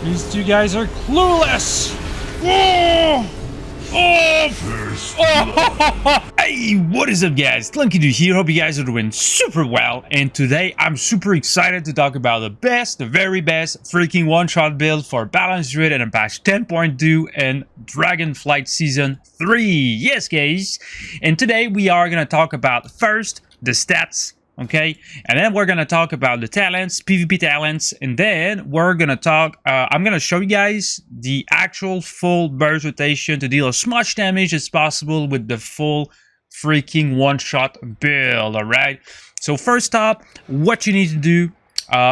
These two guys are clueless. Oh! Oh! Hey, what is up guys? Doomkin here. Hope you guys are doing super well. And today I'm super excited to talk about the very best freaking one-shot build for balanced Druid and a patch 10.2 and Dragonflight Season 3. Yes guys. And today we are going to talk about first the stats. Okay, and then we're gonna talk about the talents, PvP talents, and then we're gonna talk. I'm gonna show you guys the actual full burst rotation to deal as much damage as possible with the full freaking one-shot build. All right. So first up, what you need to do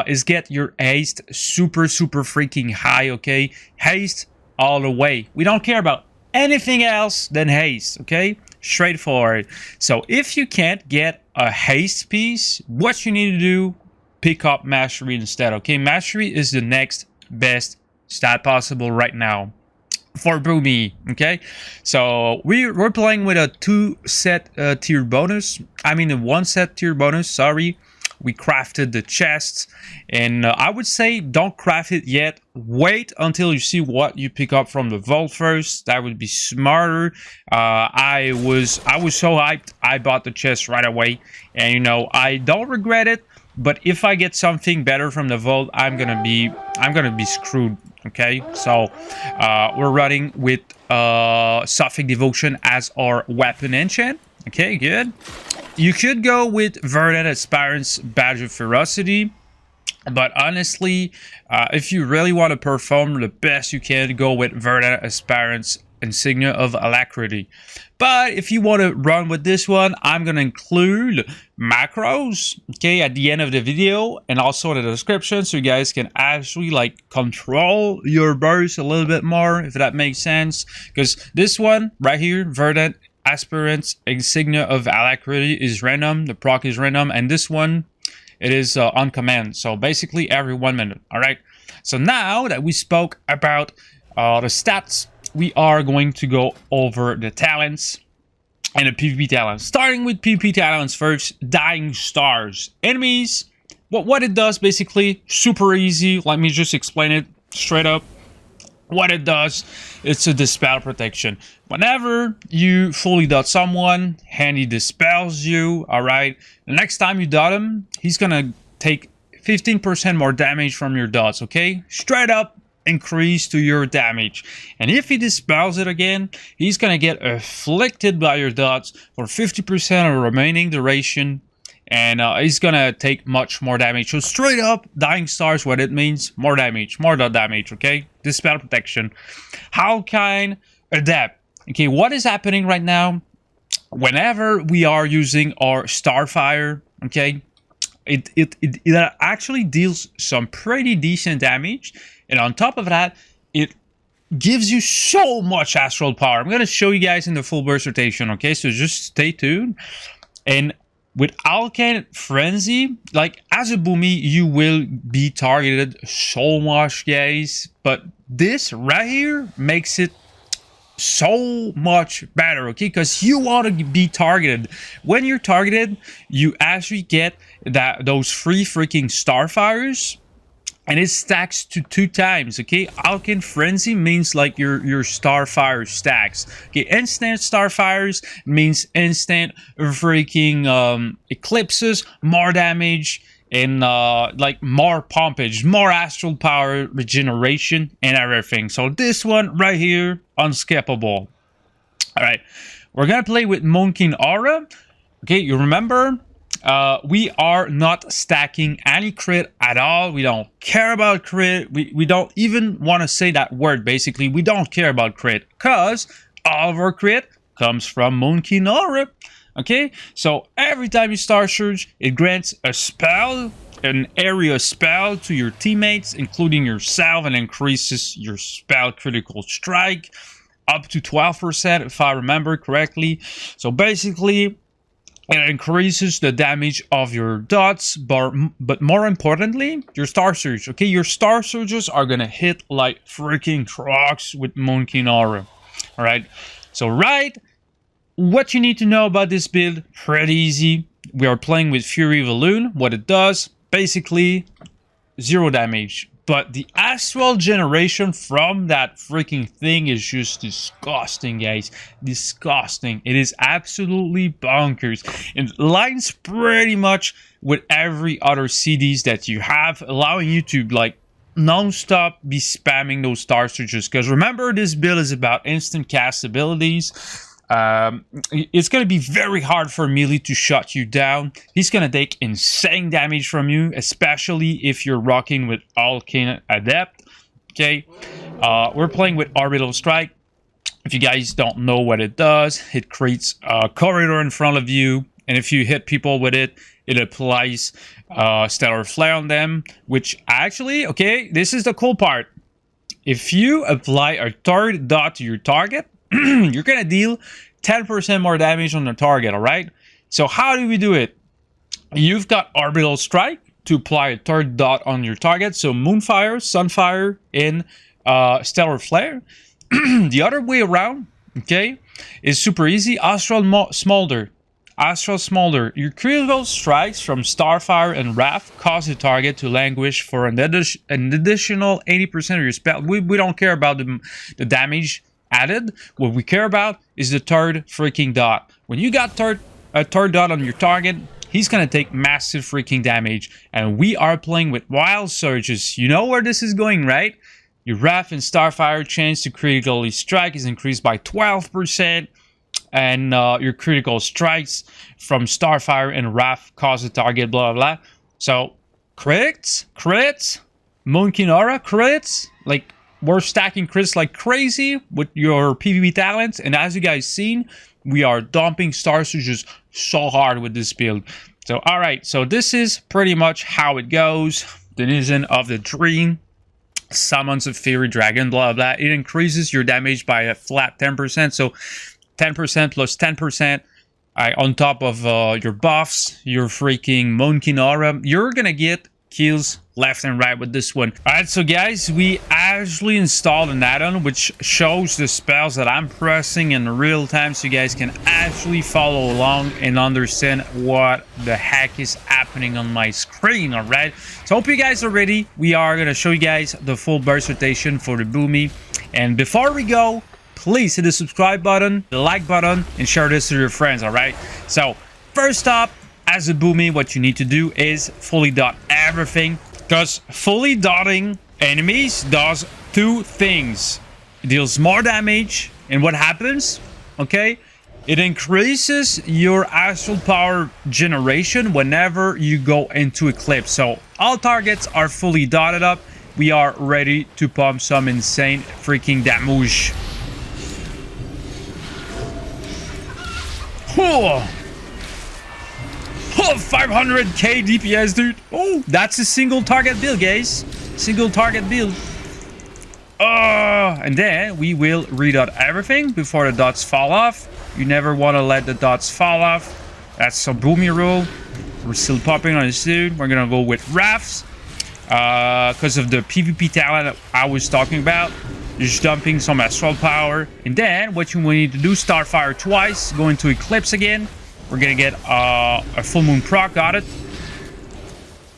is get your haste super freaking high. Okay, haste all the way. We don't care about anything else than haste. Okay, straightforward. So if you can't get a haste piece, what you need to do, pick up mastery instead. Okay, mastery is the next best stat possible right now for Boomy. Okay, so we're playing with a 2-set tier bonus. I mean a 1-set tier bonus, sorry. We crafted the chests, and I would say don't craft it yet. Wait until you see what you pick up from the vault first. That would be smarter. I was so hyped. I bought the chest right away, and you know I don't regret it. But if I get something better from the vault, I'm gonna be screwed. Okay, so we're running with Sophic Devotion as our weapon enchant. Okay, good. You could go with Verdant Aspirant's Badge of Ferocity, but honestly, if you really want to perform the best you can, go with Verdant Aspirant's Insignia of Alacrity. But if you want to run with this one, I'm going to include macros, okay, at the end of the video and also in the description, so you guys can actually like control your burst a little bit more, if that makes sense. Because this one right here, Verdant Aspirant's Insignia of Alacrity, is random. The proc is random, and this one, it is on command. So basically every 1 minute. All right. So now that we spoke about the stats, we are going to go over the talents and the PvP talents. Starting with PvP talents first, Dying Stars. Enemies, what it does basically, super easy. Let me just explain it straight up. What it does, it's a dispel protection. Whenever you fully dot someone and he dispels you, all right, the next time you dot him, he's gonna take 15% more damage from your dots. Okay, straight up increase to your damage. And if he dispels it again, he's gonna get afflicted by your dots for 50% of the remaining duration, and he's gonna take much more damage. So straight up, Dying Stars, what it means, more damage, more dot damage. Okay, dispel protection. How can adapt? Okay, what is happening right now, whenever we are using our Starfire, okay, it actually deals some pretty decent damage, and on top of that, it gives you so much astral power. I'm going to show you guys in the full burst rotation. Okay, so just stay tuned. And with Alkane Frenzy, like as a Boomy, you will be targeted so much, guys, but this right here makes it so much better, okay, because you want to be targeted. When you're targeted, you actually get those free freaking Starfires, and it stacks to 2 times. Okay, Alkane Frenzy means like your Starfire stacks. Okay, instant Starfires means instant freaking eclipses, more damage, and like more pumpage, more astral power regeneration, and everything. So this one right here, unskippable. All right, we're gonna play with Moonkin Aura. Okay, you remember, we are not stacking any crit at all. We don't care about crit. We don't even want to say that word. Basically, we don't care about crit because all of our crit comes from Moonkin Aura. Okay, so every time you Star Surge, it grants a spell, an area spell to your teammates, including yourself, and increases your spell critical strike up to 12%, if I remember correctly. So basically, it increases the damage of your dots, but more importantly, your Star Surge. Okay, your Star Surges are gonna hit like freaking trucks with Moonkin Aura. All right, so what you need to know about this build, pretty easy. We are playing with Fury of Elune. What it does, basically, 0 damage. But the astral generation from that freaking thing is just disgusting, guys. Disgusting. It is absolutely bonkers. It lines pretty much with every other CDs that you have, allowing you to like non-stop be spamming those star surges. Because remember, this build is about instant cast abilities. It's going to be very hard for melee to shut you down. He's going to take insane damage from you, especially if you're rocking with Alkane Adept. Okay, we're playing with Orbital Strike. If you guys don't know what it does, it creates a corridor in front of you, and if you hit people with it, it applies Stellar Flare on them, which actually, okay, this is the cool part. If you apply a third dot to your target, you're gonna deal 10% more damage on the target, alright? So how do we do it? You've got Orbital Strike to apply a third dot on your target, so Moonfire, Sunfire, and Stellar Flare. The other way around, okay, is super easy. Astral Smolder. Astral Smolder. Your critical strikes from Starfire and Wrath cause the target to languish for an additional 80% of your spell. We don't care about the damage added. What we care about is the third freaking dot. When you got a third dot on your target, he's gonna take massive freaking damage. And we are playing with Wild Surges. You know where this is going, right? Your Wrath and Starfire chance to critically strike is increased by 12%. And your critical strikes from Starfire and Wrath cause the target, blah, blah, blah. So, crits, Moonkin Aura, crits. Like, we're stacking crits like crazy with your PvP talents. And as you guys seen, we are dumping Star Surges so hard with this build. So, alright. So, this is pretty much how it goes. Denizen of the Dream. Summons of Fury Dragon, blah, blah. It increases your damage by a flat 10%. So, 10% plus 10% on top of your buffs, your freaking Moonkin Aura. You're gonna get kills left and right with this one. Alright, so guys, we actually installed an add-on which shows the spells that I'm pressing in real time, so you guys can actually follow along and understand what the heck is happening on my screen. Alright, so hope you guys are ready. We are gonna show you guys the full burst rotation for the Boomy. And before we go, please hit the subscribe button, the like button, and share this to your friends, alright? So, first up, as a Boomy, what you need to do is fully dot everything. Because fully dotting enemies does two things. It deals more damage, and what happens? Okay? It increases your astral power generation whenever you go into Eclipse. So, all targets are fully dotted up. We are ready to pump some insane freaking damage. Oh, 500k DPS, dude. Oh, that's a single target build, guys. Single target build. And then we will redot everything before the dots fall off. You never want to let the dots fall off. That's some Boomy rule. We're still popping on this dude. We're gonna go with Rafts because of the PvP talent I was talking about. Just dumping some astral power. And then what you need to do, Starfire twice, go into Eclipse again. We're gonna get a full moon proc, got it.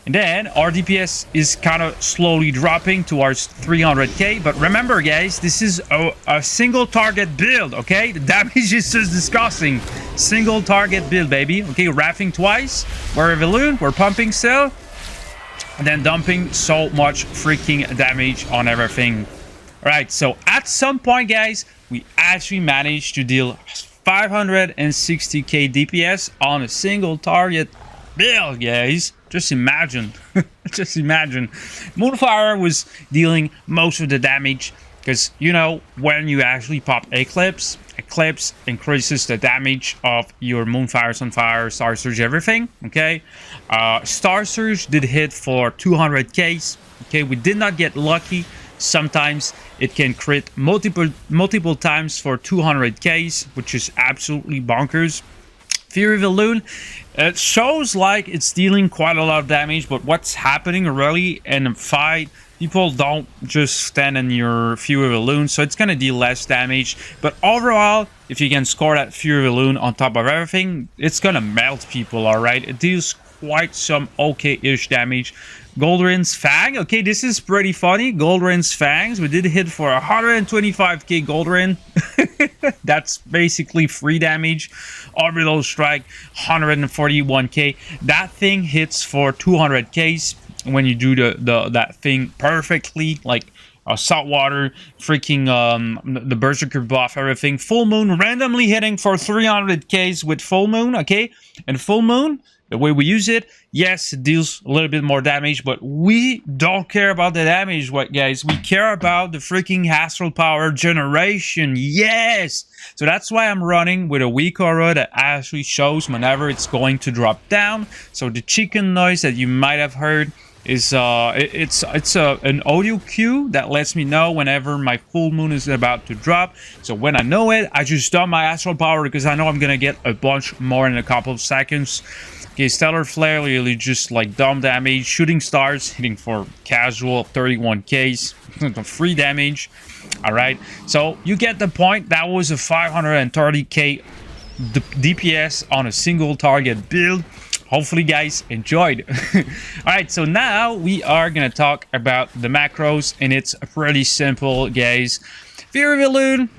And then our DPS is kind of slowly dropping towards 300k. But remember, guys, this is a single target build, okay? The damage is just disgusting. Single target build, baby. Okay, Wrathing twice. Fury of Elune, we're pumping still. And then dumping so much freaking damage on everything. Alright, so at some point, guys, we actually managed to deal 560k DPS on a single target build, guys. Just imagine. Just imagine. Moonfire was dealing most of the damage because, you know, when you actually pop Eclipse increases the damage of your Moonfire, Sunfire, Star Surge, everything, okay? Star Surge did hit for 200k, okay? We did not get lucky. Sometimes it can crit multiple times for 200k, which is absolutely bonkers. Fury of Elune, it shows like it's dealing quite a lot of damage, but what's happening really in a fight, people don't just stand in your Fury of Elune, so it's gonna deal less damage. But overall, if you can score that Fury of Elune on top of everything, it's gonna melt people, alright? It deals quite some okay-ish damage. Goldrin's Fang. Okay, this is pretty funny. Goldrin's Fangs. We did hit for 125k Goldrin. That's basically free damage. Orbital Strike, 141k. That thing hits for 200k when you do that thing perfectly, like saltwater, freaking the Berserker buff, everything. Full Moon randomly hitting for 300k with Full Moon, okay? And Full Moon, the way we use it, yes, it deals a little bit more damage, but we don't care about the damage, what guys? We care about the freaking astral power generation, yes! So that's why I'm running with a weak aura that actually shows whenever it's going to drop down. So the chicken noise that you might have heard is an audio cue that lets me know whenever my full moon is about to drop. So when I know it, I just dump my astral power because I know I'm gonna get a bunch more in a couple of seconds. Okay, Stellar Flare, really just like dumb damage. Shooting Stars, hitting for casual 31k, free damage. Alright, so you get the point. That was a 530k DPS on a single target build. Hopefully guys enjoyed. Alright, so now we are gonna talk about the macros, and it's pretty simple guys. Fury of Elune,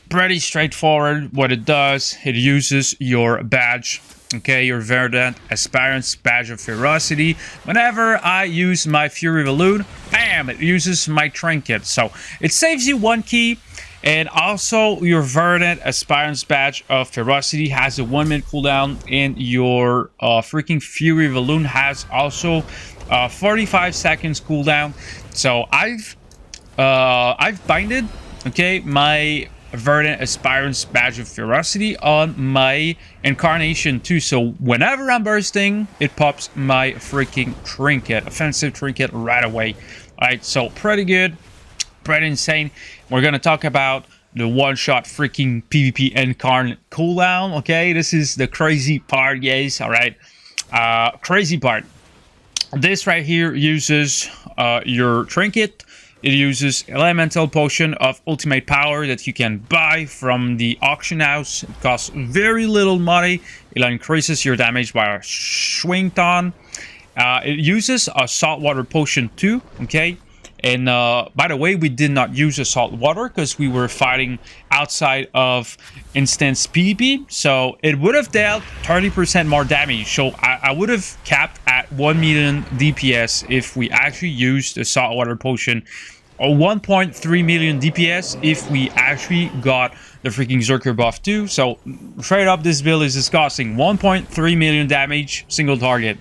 pretty straightforward. What it does, it uses your badge, okay, your Verdant Aspirant's badge of Ferocity. Whenever I use my Fury of Elune, bam, it uses my trinket. So it saves you 1 key. And also, your Verdant Aspirant's badge of Ferocity has a 1-minute cooldown, and your freaking Fury of Elune has also 45 seconds cooldown. So I've binded, okay, my Verdant Aspirant's badge of Ferocity on my incarnation too. So whenever I'm bursting, it pops my freaking trinket, offensive trinket, right away. All right, so pretty good. Pretty insane. We're gonna talk about the one-shot freaking PvP Incarn cooldown. Okay, this is the crazy part, guys. All right, crazy part. This right here uses your trinket. It uses elemental potion of ultimate power that you can buy from the auction house. It costs very little money. It increases your damage by a swing ton. It uses a saltwater potion too. Okay. And by the way, we did not use a salt water because we were fighting outside of instance PvP. So it would have dealt 30% more damage. So I would have capped at 1 million DPS if we actually used a salt water potion. Or 1.3 million DPS if we actually got the freaking Zerker buff too. So straight up, this build is disgusting. 1.3 million damage, single target.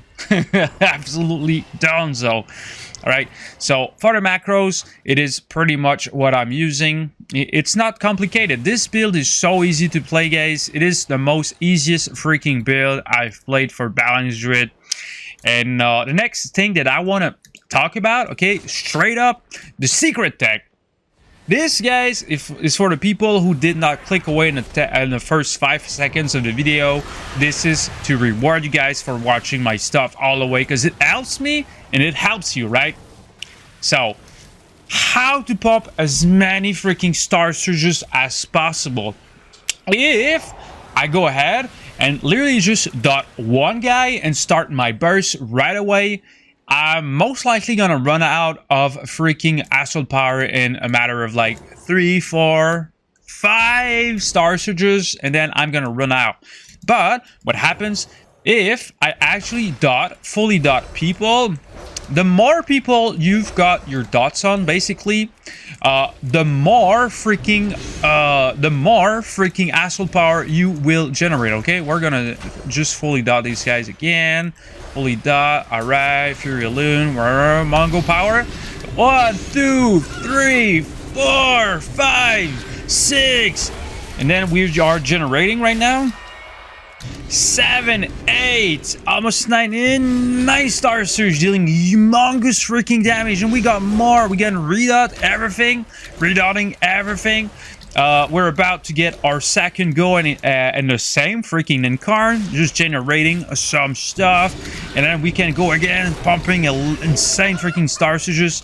Absolutely done, so. Alright, so for the macros, it is pretty much what I'm using. It's not complicated. This build is so easy to play, guys. It is the most easiest freaking build I've played for Balanced Druid. And the next thing that I want to talk about, okay, straight up, the secret tech. This, guys, is for the people who did not click away in the first 5 seconds of the video. This is to reward you guys for watching my stuff all the way, because it helps me and it helps you, right? So, how to pop as many freaking Star Surges as possible. If I go ahead and literally just dot one guy and start my burst right away, I'm most likely gonna run out of freaking astral power in a matter of like 3, 4, 5 Star Surges, and then I'm gonna run out. But what happens if I actually fully dot people? The more people you've got your dots on, basically, the more freaking astral power you will generate. Okay, we're gonna just fully dot these guys again. Fully dot. All right, Fury of Elune. We're Mongo power. 1, 2, 3, 4, 5, 6, and then we are generating right now. 7, 8, almost 9 in 9 Star Surge, dealing humongous freaking damage, and we got more. We getting redotting everything. We're about to get our second go in the same freaking Incarn, just generating some stuff, and then we can go again pumping insane freaking Star Surges.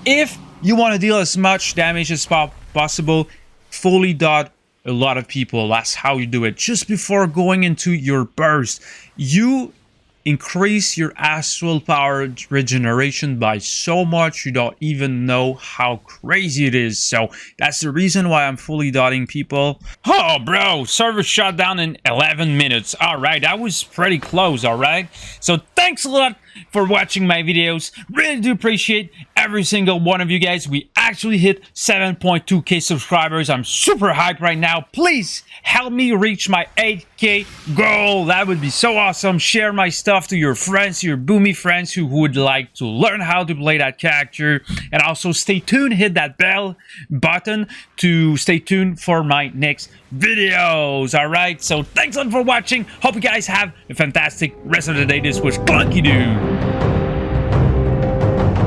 If you want to deal as much damage as possible, fully dot a lot of people. That's how you do it. Just before going into your burst, you increase your astral power regeneration by so much you don't even know how crazy it is. So that's the reason why I'm fully dotting people. Oh bro, server shut down in 11 minutes. All right, that was pretty close. All right, so thanks a lot for watching my videos. Really do appreciate every single one of you guys. We actually hit 7.2k subscribers. I'm super hyped right now. Please help me reach my 8k goal. That would be so awesome. Share my stuff to your friends, your Boomy friends who would like to learn how to play that character. And also stay tuned, hit that bell button to stay tuned for my next videos. All right, so thanks a lot for watching. Hope you guys have a fantastic rest of the day. This was Clunky Dude.